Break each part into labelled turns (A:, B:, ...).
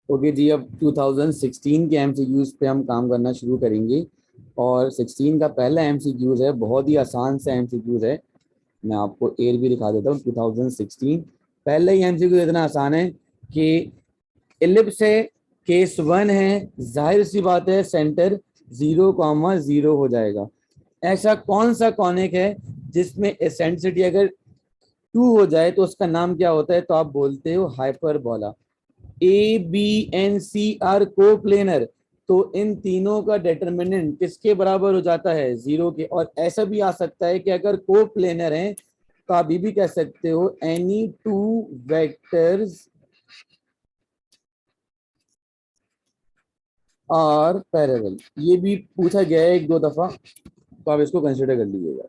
A: Okay जी, अब 2016 के MCQs पे हम काम करना शुरू करेंगे। और 16 का पहला एमसीक्यूज है, बहुत ही आसान सा एमसीक्यूज है। मैं आपको ईयर भी दिखा देता हूँ, 2016। पहला ही एमसीक्यू इतना आसान है कि एलिप्स है, केस 1 है, जाहिर सी बात है सेंटर 0,0 हो जाएगा। ऐसा कौन सा कॉनिक है जिसमें एसेंट्रिसिटी अगर 2 हो जाए तो उसका नाम क्या होता है? तो आप बोलते हो hyperbola. A B and C are coplanar. तो इन तीनों का डिटरमिनेंट किसके बराबर हो जाता है? 0 के। और ऐसा भी आ सकता है कि अगर कोप्लेनर है तो आप ये भी कह सकते हो any two vectors are parallel. ये भी पूछा गया है एक दो दफा, तो आप इसको कंसिडर कर लीजिएगा।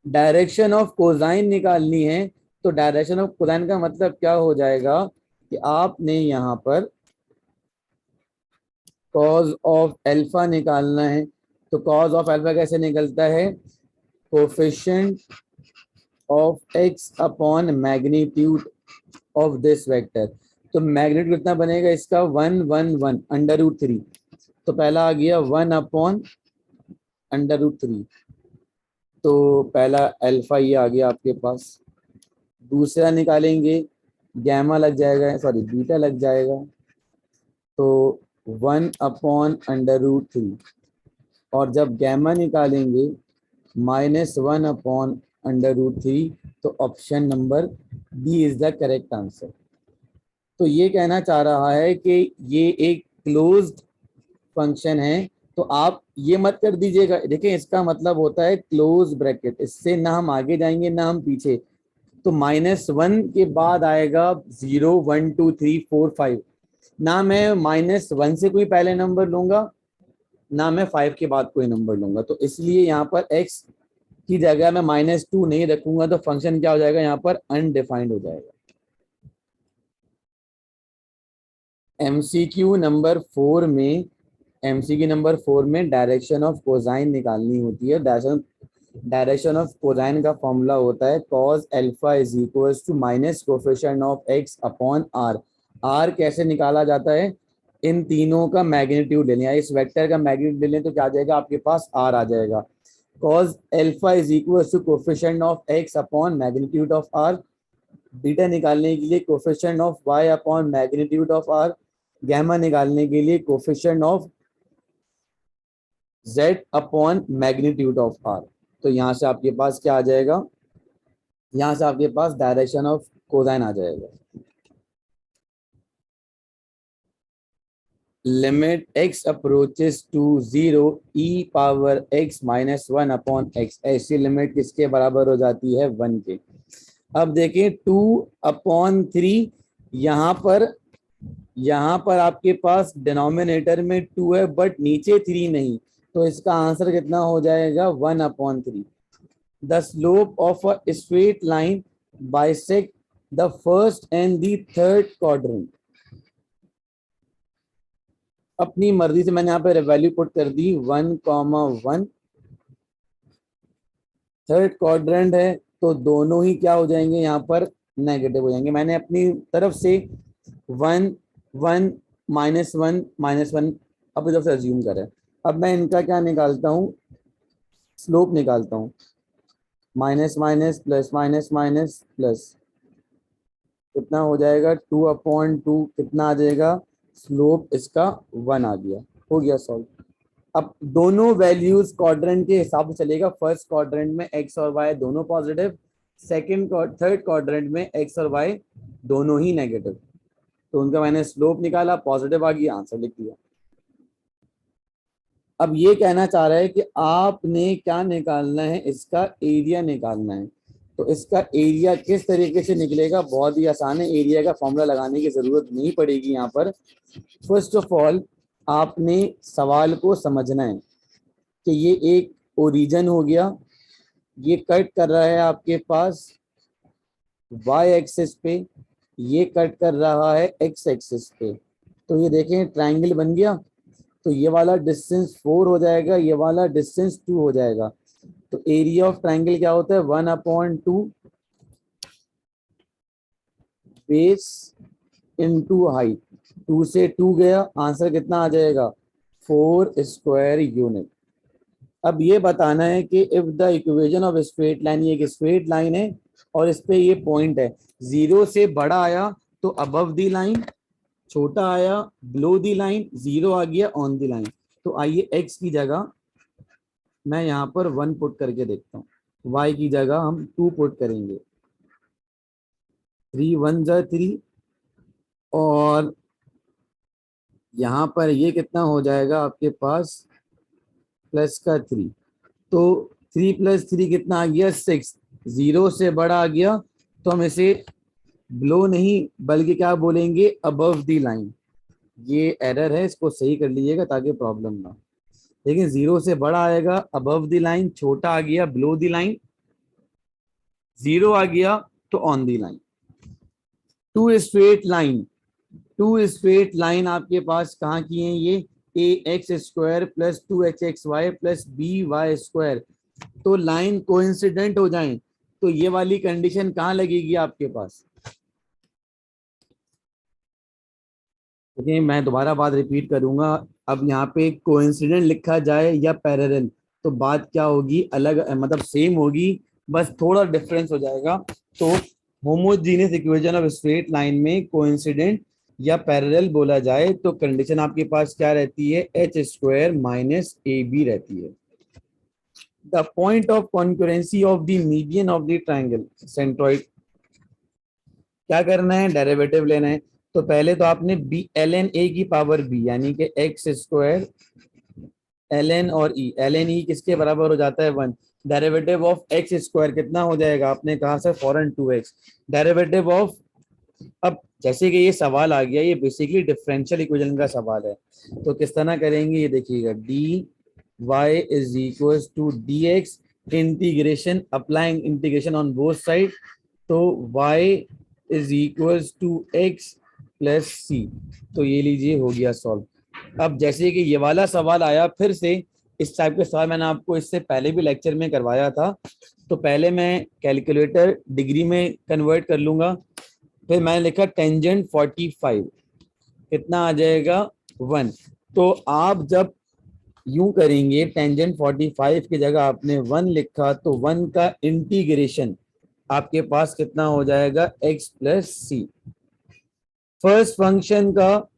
A: डायरेक्शन ऑफ कोसाइन निकालनी है, तो डायरेक्शन ऑफ कोसाइन का मतलब क्या हो जाएगा कि आपने यहाँ पर कॉज ऑफ एल्फा निकालना है। तो कॉज ऑफ एल्फा कैसे निकलता है? Coefficient of x upon magnitude of this vector. तो मैग्नीट्यूड कितना बनेगा इसका? 1 √3। तो पहला आ गया 1/√3। तो पहला अल्फा ये आ गया आपके पास। दूसरा निकालेंगे, गैमा लग जाएगा, सॉरी बीटा लग जाएगा। तो 1/√3। और जब गैमा निकालेंगे -1/√3। तो option number B is the correct answer. तो ये कहना चाह रहा है कि ये एक क्लोज्ड फंक्शन है। तो आप ये मत कर दीजिएगा, देखिए इसका मतलब होता है क्लोज ब्रैकेट, इससे ना हम आगे जाएंगे ना हम पीछे। तो -1 के बाद आएगा 0 1 2 3 4 5। ना मैं -1 से कोई पहले नंबर लूंगा, ना मैं 5 के बाद कोई नंबर लूंगा। तो इसलिए यहाँ पर x की जगह मैं -2 नहीं रखूंगा, तो फंक्शन क्या हो जाएगा यहाँ पर? अनडिफाइंड हो जाएगा। एमसीक्यू नंबर 4 में डायरेक्शन ऑफ कोसाइन निकालनी होती है। डायरेक्शन ऑफ कोसाइन का फॉर्मूला होता है cos alpha is equals to minus coefficient of x upon r। r कैसे निकाला जाता है? इन तीनों का मैग्नीट्यूड ले लें, इस वेक्टर का मैग्नीट्यूड ले लें तो क्या आ जाएगा आपके पास? r आ जाएगा। cos alpha is equals to coefficient of x upon magnitude of r। Beta निकालने के लिए coefficient of y upon magnitude of r। Gamma निकालने के लिए coefficient of z upon magnitude of r। तो यहाँ से आपके पास क्या आ जाएगा? यहाँ से आपके पास डायरेक्शन ऑफ कोसाइन आ जाएगा। Limit x approaches to 0 e power x -1 upon x। ऐसी लिमिट किसके बराबर हो जाती है? 1 के। अब देखें 2/3। यहाँ पर आपके पास डिनोमिनेटर में 2 है बट नीचे 3 नहीं। तो इसका आंसर कितना हो जाएगा? 1/3। The slope of a straight line bisect the first and the third quadrant. अपनी मर्जी से मैंने यहाँ पे वैल्यू पुट कर दी 1,1। थर्ड क्वाड्रेंट है तो दोनों ही क्या हो जाएंगे यहाँ पर? नेगेटिव हो जाएंगे। मैंने अपनी तरफ से 1 1 -1 अपनी तरफ से अज्यूम करें। अब मैं इनका क्या निकालता हूँ? स्लोप निकालता हूँ। Minus minus plus minus minus plus कितना हो जाएगा? 2/2 कितना आ जाएगा? स्लोप इसका 1 आ गया। हो गया सॉल्व। अब दोनों वैल्यूज क्वाड्रेंट के हिसाब से चलेगा। फर्स्ट क्वाड्रेंट में एक्स और वाई दोनों पॉजिटिव, थर्ड क्वाड्रेंट में एक्स और वाई दोनों ही नेगेटिव। तो उनका मैंने स्लोप निकाला, पॉजिटिव आ गया, आंसर लिख दिया। अब ये कहना चाह रहा है कि आपने क्या निकालना है? इसका एरिया निकालना है। तो इसका एरिया किस तरीके से निकलेगा? बहुत ही आसान है, एरिया का फॉर्मूला लगाने की जरूरत नहीं पड़ेगी यहाँ पर। फर्स्ट ऑफ ऑल आपने सवाल को समझना है कि ये एक ओरिजिन हो गया, ये कट कर रहा है आपके पास y एक्सिस पे, ये कट कर रहा है x एक्सिस पे। तो ये देखें ट्रायंगल बन गया। तो ये वाला डिस्टेंस 4 हो जाएगा, ये वाला डिस्टेंस 2 हो जाएगा। तो एरिया ऑफ ट्रायंगल क्या होता है? 1/2 बेस इंटू हाइट, 2 से 2 गया, आंसर कितना आ जाएगा 4 स्क्वायर यूनिट। अब ये बताना है कि if the equation of straight line, ये एक स्ट्रेट लाइन है और इस पे ये पॉइंट है, 0 से बड़ा आया तो अबव दी लाइन, छोटा आया बिलो दी लाइन, 0 आ गया ऑन दी लाइन। तो आइए x की जगह मैं यहाँ पर 1 पुट करके देखता हूँ, y की जगह हम 2 पुट करेंगे, 3 1 जा 3, और यहाँ पर ये कितना हो जाएगा आपके पास प्लस का 3, तो 3 + 3 कितना आ गया 6, 0 से बड़ा आ गया तो हम इसे बिलो नहीं बल्कि क्या बोलेंगे अबव दी लाइन। ये एरर है, इसको सही कर लीजिएगा ताकि प्रॉब्लम ना हो। लेकिन 0 से बड़ा आएगा अबव दी लाइन, छोटा आ गया बिलो दी लाइन, 0 आ गया तो on the line. Two straight line आपके पास कहाँ की है ये, ax² + 2hxy + by² तो लाइन कोइंसिडेंट हो जाएं तो ये वाली कंडीशन कहाँ लगेगी आपके पास। ओके, मैं दोबारा बात रिपीट करूंगा। अब यहाँ पे कोइंसिडेंट लिखा जाए या पैरेलल तो बात क्या होगी, अलग मतलब सेम होगी, बस थोड़ा डिफरेंस हो जाएगा। तो homogeneous equation of straight line में कोइंसिडेंट या पैरेलल बोला जाए तो कंडीशन आपके पास क्या रहती है, h² - ab रहती है। The point of concurrency of the median of the triangle centroid, क्या करना है, डेरिवेटिव लेना है। तो पहले तो आपने बी ln a की पावर b यानी कि x² ln और e, ln e किसके बराबर हो जाता है 1, डेरिवेटिव ऑफ x² कितना हो जाएगा, आपने कहा sir foreign 2x, derivative of, अब जैसे कि ये सवाल आ गया, ये बेसिकली डिफरेंशियल इक्वेशन का सवाल है, तो किस तरह करेंगे ये देखिएगा, dy = dx integration, applying integration on both side, तो y = x + c, तो ये लीजिए हो गया सॉल्व। अब जैसे कि ये वाला सवाल आया फिर से, इस टाइप के सवाल मैंने आपको इससे पहले भी लेक्चर में करवाया था, तो पहले मैं कैलकुलेटर डिग्री में कन्वर्ट कर लूंगा, फिर मैंने लिखा टेंजेंट 45 कितना आ जाएगा 1, तो आप जब यूं करेंगे टेंजेंट 45 की जगह आपने 1 लिखा तो 1 का इंटीग्रेशन आपके पास कितना हो जाएगा x + c, फर्स्ट फंक्शन का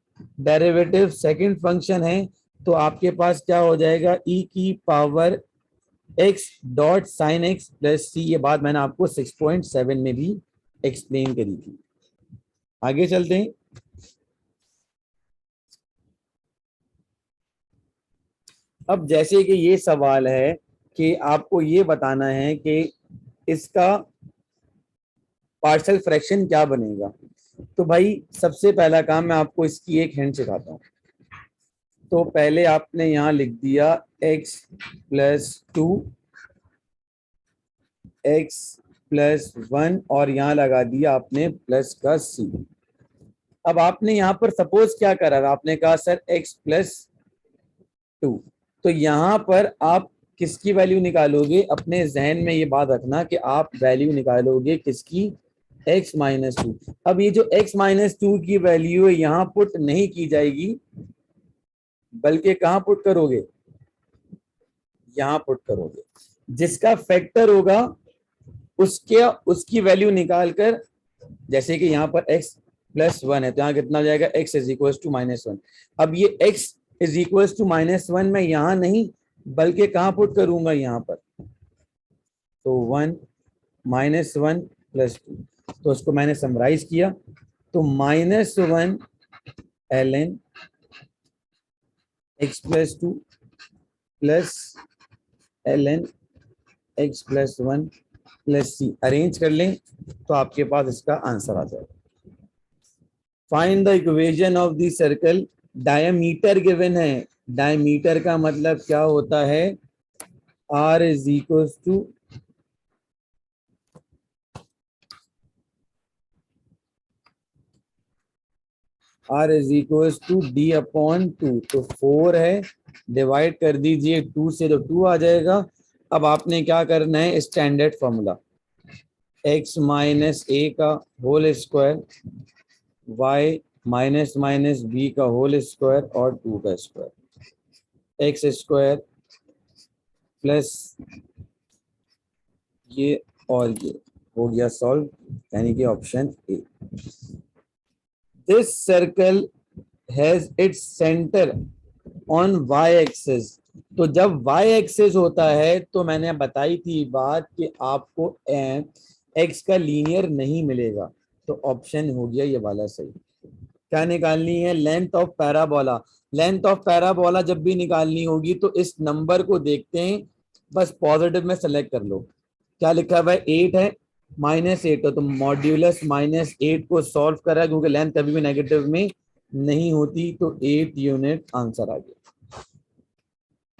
A: डेरिवेटिव सेकंड फंक्शन है तो आपके पास क्या हो जाएगा e की power x dot sine x + c, ये बात मैंने आपको 6.7 में भी एक्सप्लेन करी थी। आगे चलते हैं। अब जैसे कि ये सवाल है कि आपको ये बताना है कि इसका पार्शियल फ्रैक्शन क्या बनेगा, तो भाई सबसे पहला काम मैं आपको इसकी एक हिंट सिखाता हूँ। तो पहले आपने यहाँ लिख दिया x + 2 x + 1 और यहाँ लगा दिया आपने प्लस का c। अब आपने यहाँ पर सपोज क्या करा, आपने कहा सर x + 2, तो यहाँ पर आप किसकी वैल्यू निकालोगे, अपने जहन में ये बात रखना कि आप वैल्यू निकालोगे किसकी, x - 2। अब ये जो x - 2 की वैल्यू है यहाँ पुट नहीं की जाएगी बल्कि कहाँ पुट करोगे, यहाँ पुट करोगे, जिसका फैक्टर होगा उसकी वैल्यू निकालकर, जैसे कि यहाँ पर x + 1 है तो यहाँ कितना हो जाएगा x = -1। अब ये x = -1 मैं यहाँ नहीं बल्कि कहाँ पुट करूंगा, यहाँ पर, तो 1 -1 + 2, तो उसको मैंने समराइज किया, तो -1 ln x + 2 plus ln x + 1 + c, arrange कर लें तो आपके पास इसका आंसर आ जाएगा। Find the equation of the circle, diameter given है, डायमीटर का मतलब क्या होता है, r = d/2, तो 4 है, डिवाइड कर दीजिए 2 से तो 2 आ जाएगा। अब आपने क्या करना है, स्टैंडर्ड फॉर्मूला x - a का whole square y minus minus b का होल स्क्वायर और 2 का स्क्वायर, एक्स स्क्वायर प्लस ये और ये हो गया सॉल्व, यानी कि option A. This circle has its centre on y axis. तो जब वाई एक्सिस होता है तो मैंने बताई थी बात कि आपको एक्स का लीनियर नहीं मिलेगा, तो ऑप्शन हो गया ये वाला सही। क्या निकालनी है? Length of parabola. Length of parabola जब भी निकालनी होगी तो इस नंबर को देखते हैं, बस पॉजिटिव में सेलेक्ट कर लो। क्या लिखा हुआ है? 8 है, -8 है, तो मॉड्यूलस -8 को सॉल्व करा, क्योंकि लेंथ कभी भी नेगेटिव में नहीं होती, तो 8 यूनिट आंसर आ गया।